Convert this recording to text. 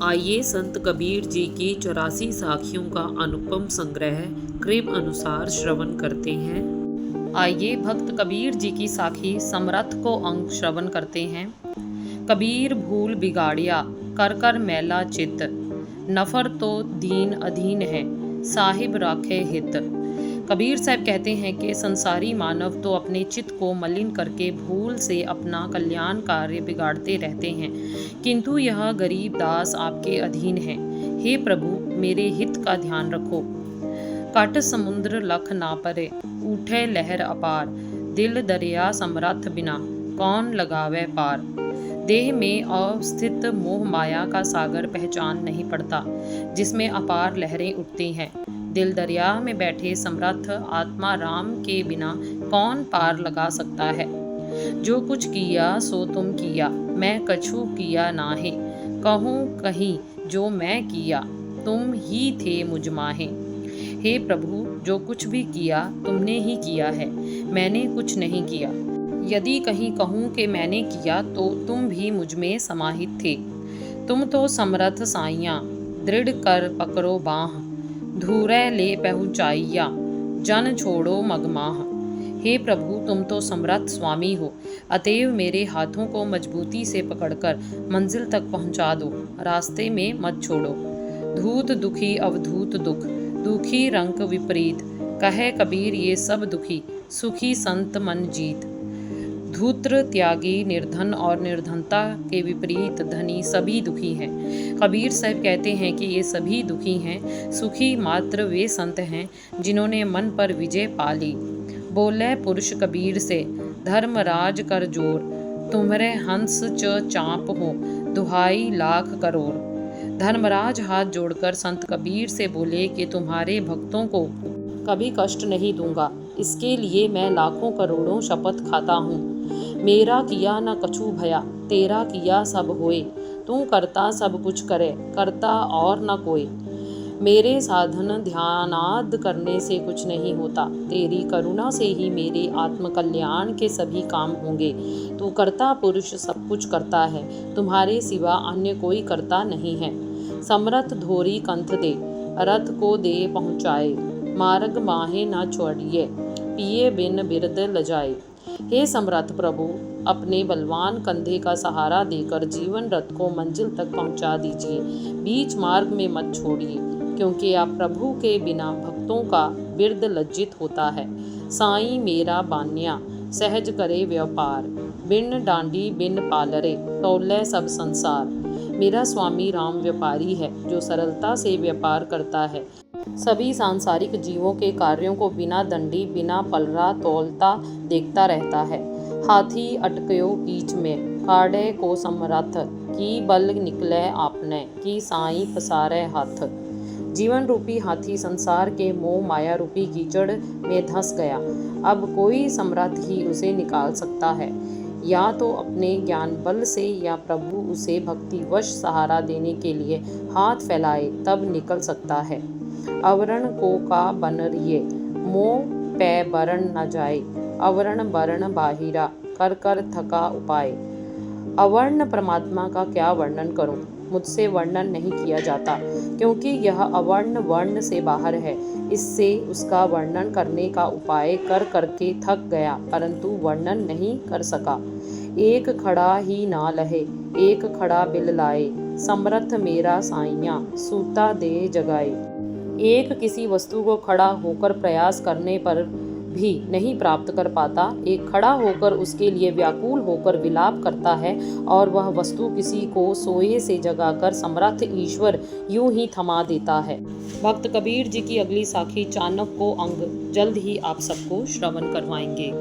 आइए संत कबीर जी की 84 साखियों का अनुपम संग्रह कृप अनुसार श्रवण करते हैं। आइए भक्त कबीर जी की साखी समरथ को अंक श्रवण करते हैं। कबीर भूल बिगाड़िया कर कर मैला चित, नफर तो दीन अधीन है साहिब राखे हित। कबीर साहब कहते हैं कि संसारी मानव तो अपने चित्त को मलिन करके भूल से अपना कल्याण कार्य बिगाड़ते रहते हैं, किंतु यह गरीब दास आपके अधीन है। हे प्रभु, मेरे हित का ध्यान रखो। कट समुद्र लख ना परे, उठे लहर अपार, दिल दरिया समरथ बिना कौन लगावे पार। देह में अवस्थित मोह माया का सागर पहचान नहीं पड़ता, जिसमें अपार लहरें उठती हैं। दिल दरिया में बैठे समर्थ आत्मा राम के बिना कौन पार लगा सकता है। जो कुछ किया सो तुम किया, मैं कछु किया नाहे, कहूँ कहीं जो मैं किया, तुम ही थे मुझ माहे। हे प्रभु, जो कुछ भी किया तुमने ही किया है, मैंने कुछ नहीं किया। यदि कहीं कहूँ कि मैंने किया तो तुम भी मुझ में समाहित थे। तुम तो समर्थ साइयाँ, दृढ़ कर पकड़ो बाँह, धूरे ले पहुँचाइया, जन छोड़ो मगमाह। हे प्रभु, तुम तो समर्थ स्वामी हो, अतएव मेरे हाथों को मजबूती से पकड़कर मंजिल तक पहुँचा दो, रास्ते में मत छोड़ो। धूत दुखी अवधूत दुख, दुखी रंक विपरीत, कहे कबीर ये सब दुखी, सुखी संत मन जीत। धूर्त त्यागी निर्धन और निर्धनता के विपरीत धनी सभी दुखी हैं। कबीर साहब कहते हैं कि ये सभी दुखी हैं, सुखी मात्र वे संत हैं जिन्होंने मन पर विजय पा ली। बोले पुरुष कबीर से, धर्मराज कर जोर, तुम्हारे हंस च चाँप हो, दुहाई लाख करोड़। धर्मराज हाथ जोड़कर संत कबीर से बोले कि तुम्हारे भक्तों को कभी कष्ट नहीं दूंगा, इसके लिए मैं लाखों करोड़ों शपथ खाता हूँ। मेरा किया न कछु भया, तेरा किया सब होए, तू करता सब कुछ करे, करता और न कोई। मेरे साधन ध्यानाद करने से कुछ नहीं होता, तेरी करुणा से ही मेरे आत्मकल्याण के सभी काम होंगे। तू करता पुरुष सब कुछ करता है, तुम्हारे सिवा अन्य कोई करता नहीं है। समरथ धोरी कंथ दे, रथ को दे पहुँचाए, मार्ग माहे न छोड़िए, पिए बिन बिरद लजाए। हे समर्थ प्रभु, अपने बलवान कंधे का सहारा देकर जीवन रथ को मंजिल तक पहुंचा दीजिए, बीच मार्ग में मत छोड़िए, क्योंकि आप प्रभु के बिना भक्तों का बिरद लज्जित होता है। साईं मेरा बान्या सहज करे व्यापार, बिन डांडी बिन पालरे, तौले सब संसार। मेरा स्वामी राम व्यापारी है, जो सरलता से व्यापार करता है, सभी सांसारिक जीवों के कार्यों को बिना दंडी बिना पलरा तौलता देखता रहता है। हाथी अटक्यो बीच में, काढ़े को समरथ, की बल निकले आपने, की साई पसारे हाथ। जीवन रूपी हाथी संसार के मोह माया रूपी कीचड़ में धंस गया, अब कोई समर्थ ही उसे निकाल सकता है। या तो अपने ज्ञान बल से या प्रभु उसे भक्तिवश सहारा देने के लिए हाथ फैलाए, तब निकल सकता है। अवरण को का बनरिए, मोह पै बरण न जाए, अवरण बरण बाहिरा, कर कर थका उपाय। अवर्ण परमात्मा का क्या वर्णन करूं, मुझसे वर्णन नहीं किया जाता, क्योंकि यह अवर्ण वर्ण से बाहर है। इससे उसका वर्णन करने का उपाय कर करके थक गया, परंतु वर्णन नहीं कर सका। एक खड़ा ही ना लहे, एक खड़ा बिल लाए, समर्थ मेरा साइयाँ, सूता दे जगाए। एक किसी वस्तु को खड़ा होकर प्रयास करने पर भी नहीं प्राप्त कर पाता, एक खड़ा होकर उसके लिए व्याकुल होकर विलाप करता है, और वह वस्तु किसी को सोए से जगाकर समर्थ ईश्वर यूं ही थमा देता है। भक्त कबीर जी की अगली साखी चाणक्य को अंग जल्द ही आप सबको श्रवण करवाएंगे।